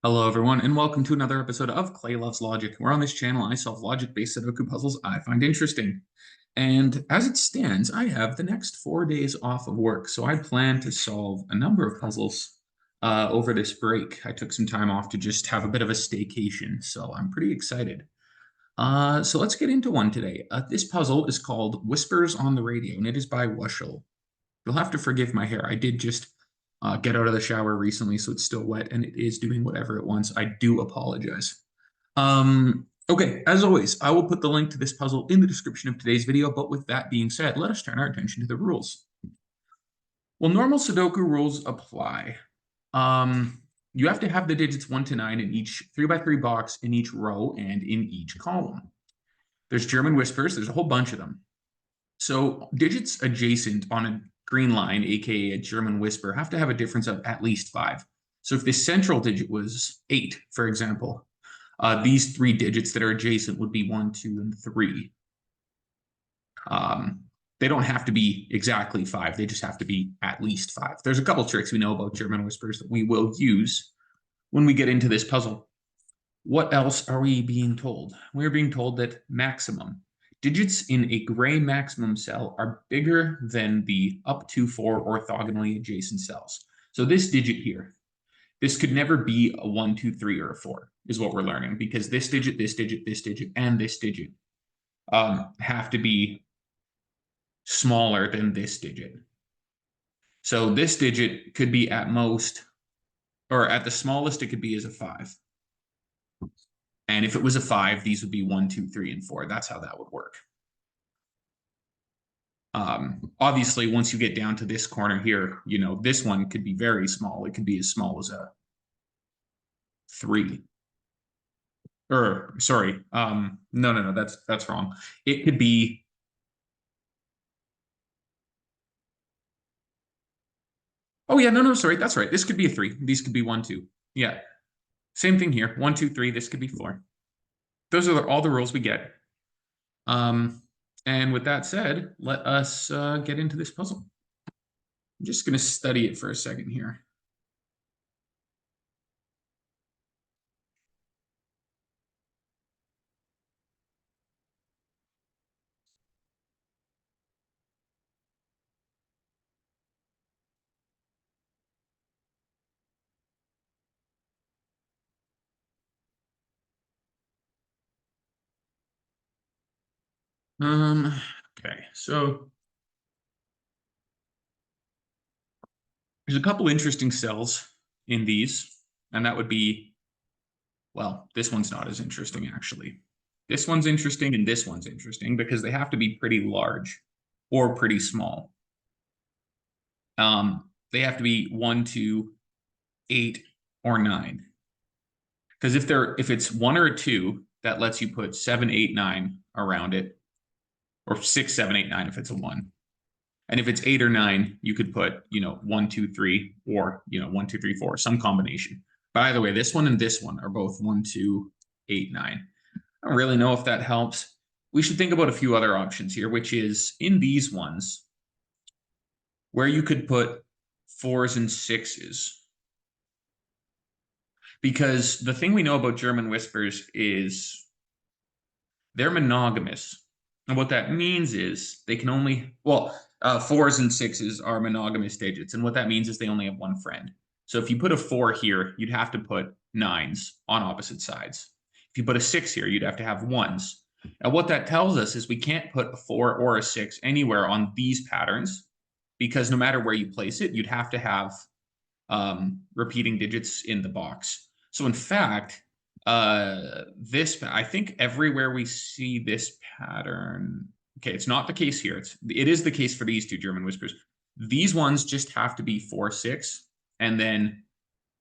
Hello, everyone, and welcome to another episode of Clay Loves Logic, where on this channel I solve logic-based Sudoku puzzles I find interesting. And as it stands, I have the next 4 days off of work, so I plan to solve a number of puzzles over this break. I took some time off to just have a bit of a staycation, so I'm pretty excited. So let's get into one today. This puzzle is called Whispers on the Radio, and it is by Wuschel. You'll have to forgive my hair. I did just get out of the shower recently, so it's still wet, and it is doing whatever it wants. I do apologize. Okay, as always, I will put the link to this puzzle in the description of today's video, but with that being said, let us turn our attention to the rules. Well, normal Sudoku rules apply. You have to have the digits 1 to 9 in each 3x3 box, in each row, and in each column. There's German whispers. There's a whole bunch of them. So digits adjacent on a green line, aka a German whisper, have to have a difference of at least 5. So if this central digit was 8, for example, these 3 digits that are adjacent would be 1, 2, and 3. They don't have to be exactly 5. They just have to be at least 5. There's a couple tricks we know about German whispers that we will use when we get into this puzzle. What else are we being told? We're being told that maximum. Digits in a gray maximum cell are bigger than the up to 4 orthogonally adjacent cells. So this digit here, this could never be a 1, 2, 3, or a 4, is what we're learning, because this digit, this digit, this digit, and this digit have to be smaller than this digit. So this digit could be at most, or at the smallest it could be is a 5. And if it was a 5, these would be 1, 2, 3, and 4. That's how that would work. Obviously, once you get down to this corner here, you know, this one could be very small. It could be as small as a 3. Or, sorry, no, that's wrong. It could be, oh yeah, no, sorry, that's right. This could be a 3. These could be 1, 2. Yeah, same thing here. 1, 2, 3. This could be 4. Those are all the rules we get. And with that said, let us get into this puzzle. I'm just going to study it for a second here. Okay, so there's a couple interesting cells in these, and that would be, well, this one's not as interesting, actually. This one's interesting, and this one's interesting because they have to be pretty large or pretty small. They have to be 1, 2, 8, or 9. Because if it's 1 or a 2, that lets you put 7, 8, 9 around it, or 6, 7, 8, 9 if it's a 1. And if it's 8 or 9, you could put, 1, 2, 3, or, 1, 2, 3, 4, some combination. By the way, this one and this one are both 1, 2, 8, 9. I don't really know if that helps. We should think about a few other options here, which is in these ones, where you could put 4s and 6s. Because the thing we know about German whispers is they're monogamous. And what that means is they can only, 4s and 6s are monogamous digits. And what that means is they only have one friend. So if you put a 4 here, you'd have to put 9s on opposite sides. If you put a 6 here, you'd have to have 1s. Now, what that tells us is we can't put a 4 or a 6 anywhere on these patterns, because no matter where you place it, you'd have to have repeating digits in the box. So in fact, I think everywhere we see this pattern, okay, it's not the case here. It is the case for these two German whispers. These ones just have to be 4, 6, and then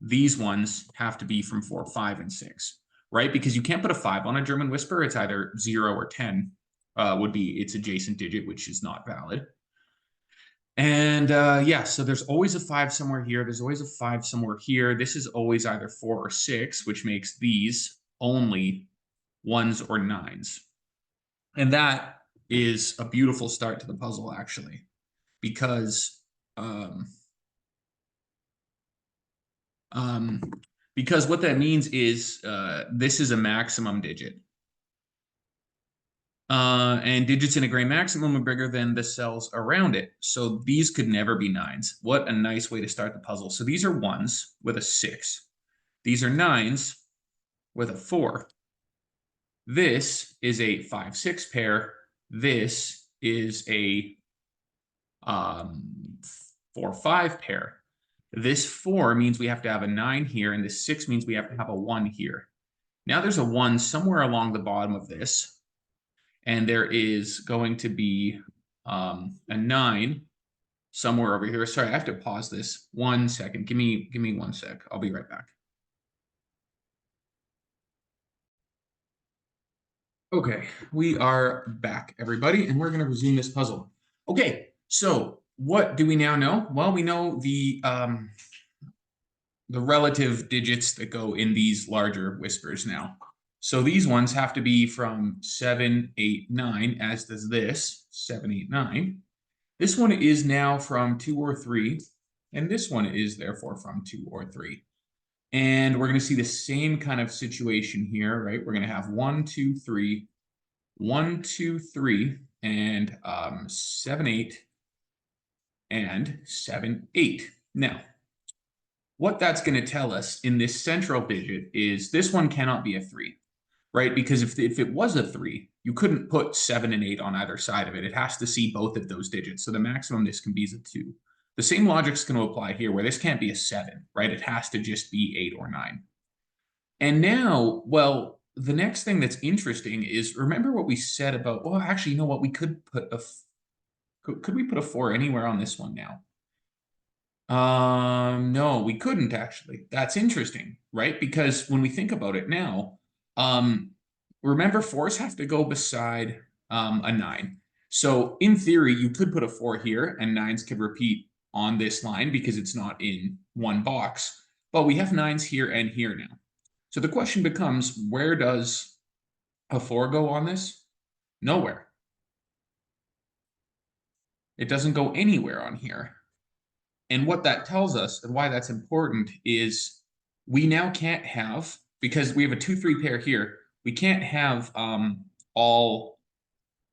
these ones have to be from 4, 5, and 6, right? Because you can't put a 5 on a German whisper. It's either 0 or 10 would be its adjacent digit, which is not valid. And yeah, so there's always a 5 somewhere here. There's always a 5 somewhere here. This is always either 4 or 6, which makes these only 1s or 9s. And that is a beautiful start to the puzzle, actually, because Because what that means is this is a maximum digit. And digits in a gray maximum are bigger than the cells around it. So these could never be nines. What a nice way to start the puzzle. So these are ones with a 6. These are nines with a 4. This is a 5-6 pair. This is a 4-5 pair. This 4 means we have to have a 9 here, and this 6 means we have to have a 1 here. Now there's a 1 somewhere along the bottom of this, and there is going to be a 9 somewhere over here. Sorry, I have to pause this 1 second. Give me 1 sec. I'll be right back. Okay, we are back, everybody, and we're going to resume this puzzle. Okay, so what do we now know? Well, we know the relative digits that go in these larger whispers now. So these ones have to be from 7, 8, 9, as does this, 7, 8, 9. This one is now from 2 or 3, and this one is therefore from 2 or 3. And we're going to see the same kind of situation here, right? We're going to have 1, 2, 3, 1, 2, 3, and 7, 8, and 7, 8. Now, what that's going to tell us in this central digit is this one cannot be a 3, right? Because if it was a 3, you couldn't put 7 and 8 on either side of it. It has to see both of those digits. So the maximum this can be is a 2. The same logic's going to apply here, where this can't be a 7, right? It has to just be 8 or 9. And now, well, the next thing that's interesting is, remember what we said about, well, actually, you know what? We could put could we put a 4 anywhere on this one now? No, we couldn't actually. That's interesting, right? Because when we think about it now, remember 4s have to go beside a 9. So in theory, you could put a 4 here and 9s could repeat on this line because it's not in one box. But we have 9s here and here now. So the question becomes, where does a 4 go on this? Nowhere. It doesn't go anywhere on here. And what that tells us and why that's important is we now can't have, because we have a 2-3 pair here, we can't have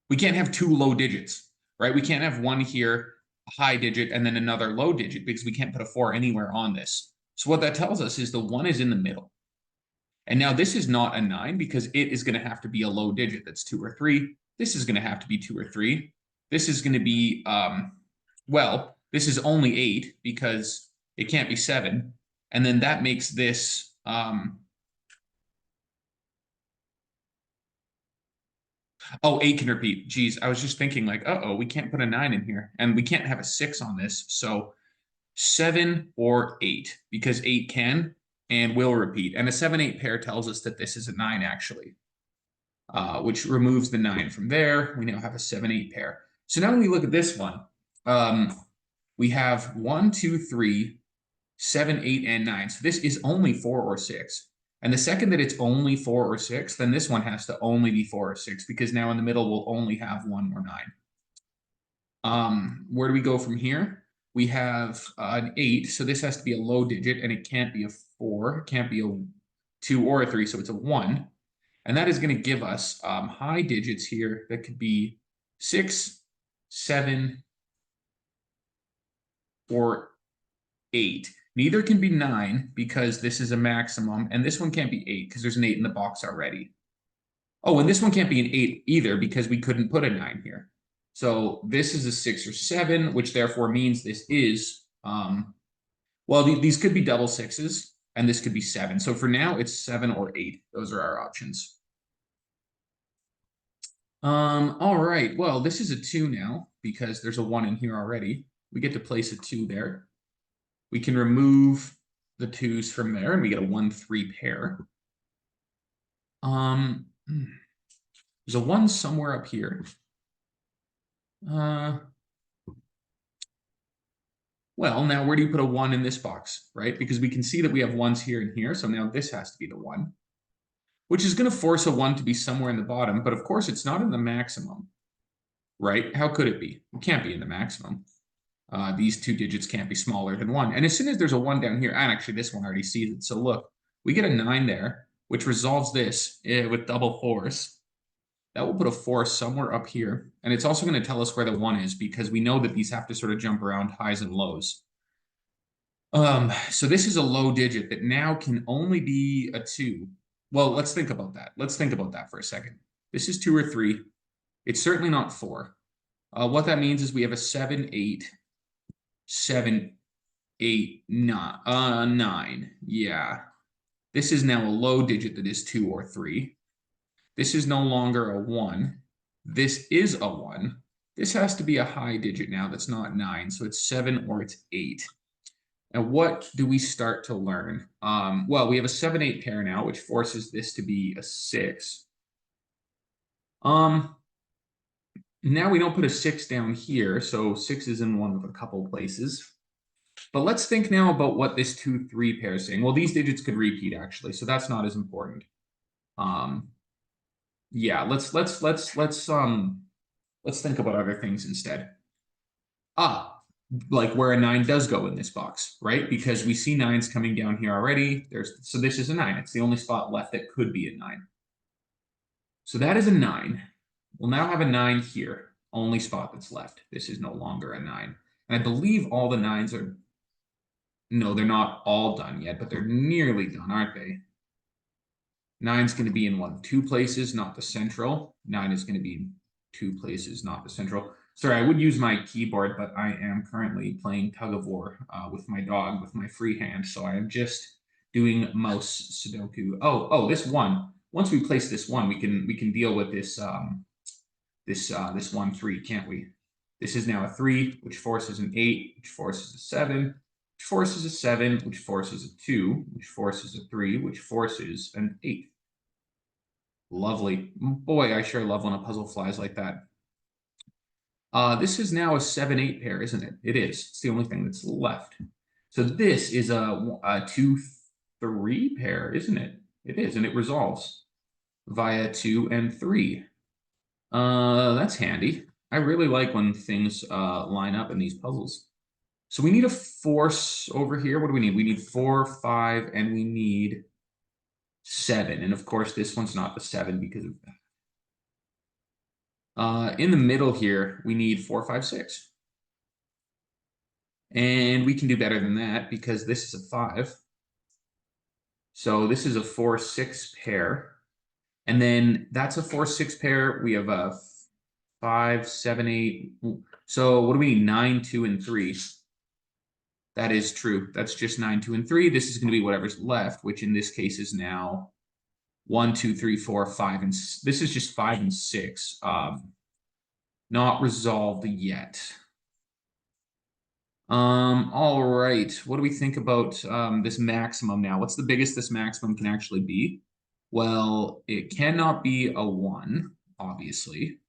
we can't have 2 low digits, right? We can't have one here, a high digit, and then another low digit because we can't put a 4 anywhere on this. So what that tells us is the 1 is in the middle. And now this is not a 9 because it is going to have to be a low digit that's 2 or 3. This is going to have to be 2 or 3. This is going to be, well, this is only 8 because it can't be 7. And then that makes this, oh, 8 can repeat. Geez, I was just thinking like, uh-oh, we can't put a 9 in here. And we can't have a 6 on this. So 7 or 8, because 8 can and will repeat. And a 7-8 pair tells us that this is a 9, actually, which removes the 9 from there. We now have a 7-8 pair. So now when we look at this one, we have 1, 2, 3, 7, 8, and 9. So this is only 4 or 6. And the second that it's only 4 or 6, then this one has to only be 4 or 6, because now in the middle we'll only have 1 or 9. Where do we go from here? We have an 8, so this has to be a low digit, and it can't be a 4, it can't be a 2 or a 3, so it's a 1. And that is going to give us high digits here that could be 6, 7, or 8. Neither can be 9 because this is a maximum, and this one can't be 8 because there's an 8 in the box already. Oh, and this one can't be an 8 either because we couldn't put a 9 here. So this is a 6 or 7, which therefore means this is, well, these could be double 6s, and this could be 7. So for now, it's 7 or 8. Those are our options. All right, well, this is a 2 now because there's a 1 in here already. We get to place a 2 there. We can remove the 2s from there, and we get a 1-3 pair. There's a 1 somewhere up here. Well, now where do you put a 1 in this box, right? Because we can see that we have 1s here and here, so now this has to be the 1, which is going to force a 1 to be somewhere in the bottom, but of course it's not in the maximum, right? How could it be? It can't be in the maximum. These 2 digits can't be smaller than 1. And as soon as there's a 1 down here, and actually this one already sees it, so look, We get a 9 there, which resolves this with double force. That will put a 4 somewhere up here. And it's also going to tell us where the 1 is because we know that these have to sort of jump around highs and lows. So this is a low digit that now can only be a 2. Well, let's think about that. Let's think about that for a second. This is 2 or 3. It's certainly not 4. What that means is we have a 7, 8, 7, 8, 9. 9. Yeah. This is now a low digit that is 2 or 3. This is no longer a 1. This is a 1. This has to be a high digit now that's not 9. So it's 7 or it's 8. And what do we start to learn? Well, we have a 7-8 pair now, which forces this to be a 6. Now we don't put a 6 down here, so 6 is in one of a couple places. But let's think now about what this 2-3 pair is saying. Well, these digits could repeat actually, so that's not as important. Yeah, let's think about other things instead. Like where a 9 does go in this box, right? Because we see 9s coming down here already. So this is a 9. It's the only spot left that could be a 9. So that is a 9. We'll now have a 9 here. Only spot that's left. This is no longer a 9. And I believe all the 9s are... No, they're not all done yet, but they're nearly done, aren't they? 9's going to be in 2 places, not the central. 9 is going to be in 2 places, not the central. Sorry, I would use my keyboard, but I am currently playing tug of war with my dog with my free hand, so I am just doing mouse Sudoku. Oh, this 1. Once we place this 1, we can deal with this this 1 3, can't we? This is now a 3, which forces an 8, which forces a 7, which forces a 7, which forces a 2, which forces a 3, which forces an 8. Lovely. Boy, I sure love when a puzzle flies like that. This is now a 7-8 pair, isn't it? It is. It's the only thing that's left. So this is a 2-3 pair, isn't it? It is, and it resolves via 2 and 3. That's handy. I really like when things line up in these puzzles. So we need a force over here. What do we need? We need 4, 5, and we need 7. And of course, this one's not the 7 because of that. In the middle here, we need 4, 5, 6. And we can do better than that because this is a 5. So this is a 4, 6 pair. And then that's a 4, 6 pair. We have a 5, 7, 8. So what do we need? 9, 2, and 3. That is true. That's just 9, 2, and 3. This is going to be whatever's left, which in this case is now 1, 2, 3, 4, 5, and this is just 5 and 6. Not resolved yet. All right. What do we think about this maximum now? What's the biggest this maximum can actually be? Well, it cannot be a 1, obviously.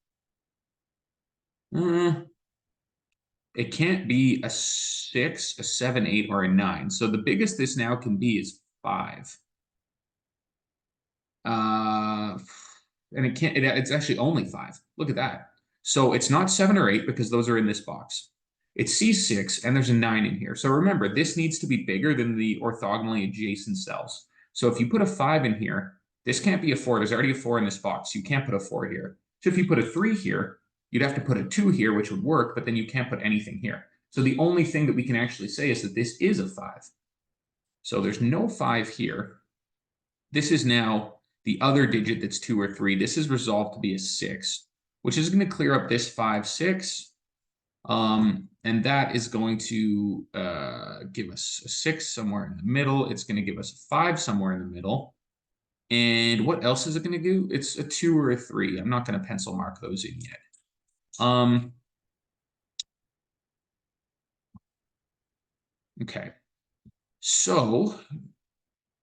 It can't be a 6, a 7, 8, or a 9. So the biggest this now can be is 5. And it can't, it's actually only 5. Look at that. So it's not 7 or 8 because those are in this box. It's C6 and there's a 9 in here. So remember, this needs to be bigger than the orthogonally adjacent cells. So if you put a 5 in here, this can't be a 4. There's already a 4 in this box. You can't put a 4 here. So if you put a 3 here, you'd have to put a 2 here, which would work, but then you can't put anything here. So the only thing that we can actually say is that this is a 5. So there's no 5 here. This is now the other digit that's 2 or 3. This is resolved to be a 6, which is going to clear up this 5, 6. And that is going to give us a 6 somewhere in the middle. It's going to give us a 5 somewhere in the middle. And what else is it going to do? It's a 2 or a 3. I'm not going to pencil mark those in yet. Okay. So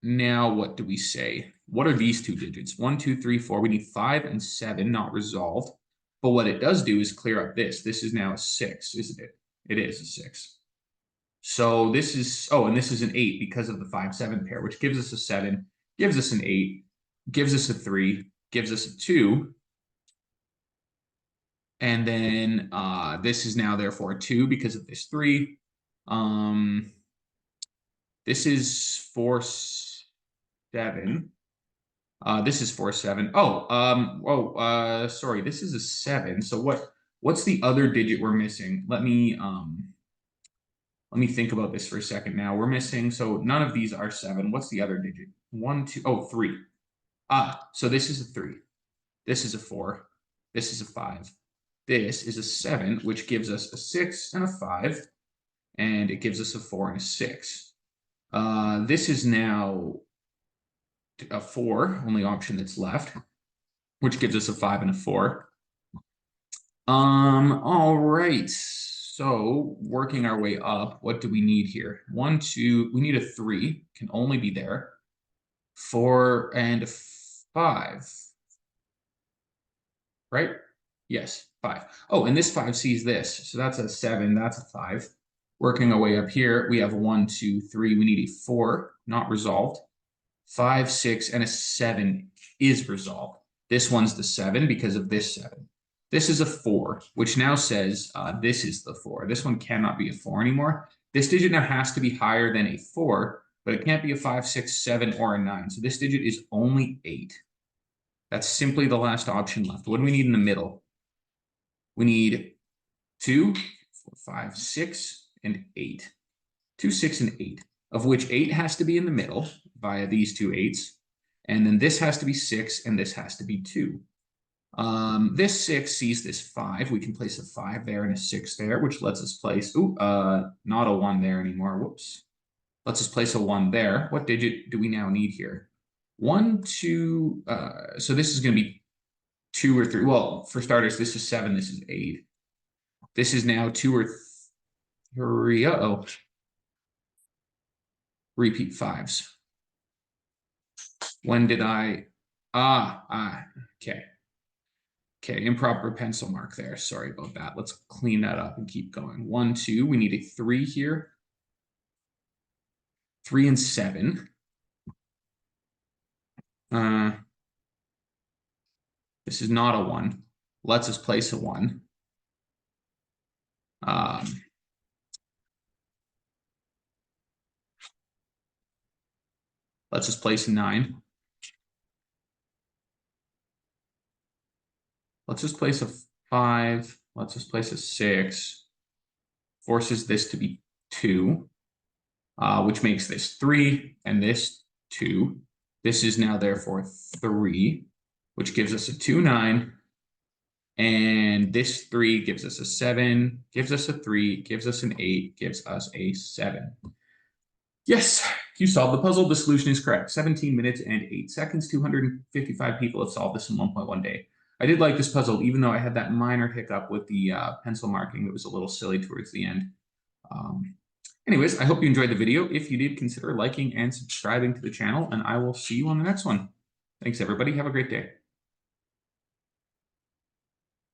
now what do we say? What are these 2 digits? 1, 2, 3, 4. We need 5 and 7 not resolved. But what it does do is clear up this. This is now a 6, isn't it? It is a 6. So this is, oh, and this is an 8 because of the 5, 7 pair, which gives us a 7, gives us an 8, gives us a 3, gives us a 2. And then this is now therefore a 2 because of this 3. This is 4. 7. This is 4, 7. Sorry, this is a 7. So what's the other digit we're missing? Let me think about this for a second now. We're missing, so none of these are 7. What's the other digit? 1, 2, 3. So this is a 3. This is a 4. This is a 5. This is a 7, which gives us a 6 and a 5. And it gives us a 4 and a 6. This is now a 4, only option that's left, which gives us a 5 and a 4. All right. So working our way up, what do we need here? 1, 2, we need a 3, can only be there. 4 and a 5. Right? Yes, 5. Oh, and this 5 sees this. So that's a 7, that's a 5. Working our way up here, we have 1, 2, 3. We need a 4, not resolved. 5, 6, and a 7 is resolved. This one's the 7 because of this 7. This is a 4, which now says this is the 4. This one cannot be a 4 anymore. This digit now has to be higher than a 4, but it can't be a 5, 6, 7, or a 9. So this digit is only 8. That's simply the last option left. What do we need in the middle? We need 2, 4, 5, 6, and 8. 2, 6, and 8, of which 8 has to be in the middle via these two 8s. And then this has to be 6, and this has to be 2. This 6 sees this 5. We can place a 5 there and a 6 there, which lets us place, not a 1 there anymore. Whoops. Let's just place a 1 there. What digit do we now need here? 1, 2, so this is going to be 2 or 3. Well, for starters, this is 7, this is 8. This is now 2 or 3. Repeat 5s. When did I? Okay. Okay, improper pencil mark there. Sorry about that. Let's clean that up and keep going. 1, 2. We need a 3 here. 3 and 7. This is not a 1. Let's us place a 1. Let's just place a 9. Let's just place a 5. Let's just place a 6. Forces this to be 2, which makes this 3 and this 2. This is now therefore 3, which gives us a 2, 9. And this 3 gives us a 7, gives us a 3, gives us an 8, gives us a 7. Yes, you solved the puzzle. The solution is correct. 17 minutes and 8 seconds. 255 people have solved this in 1.1 day. I did like this puzzle, even though I had that minor hiccup with the pencil marking. It was a little silly towards the end. Anyways, I hope you enjoyed the video. If you did, consider liking and subscribing to the channel, and I will see you on the next one. Thanks, everybody. Have a great day.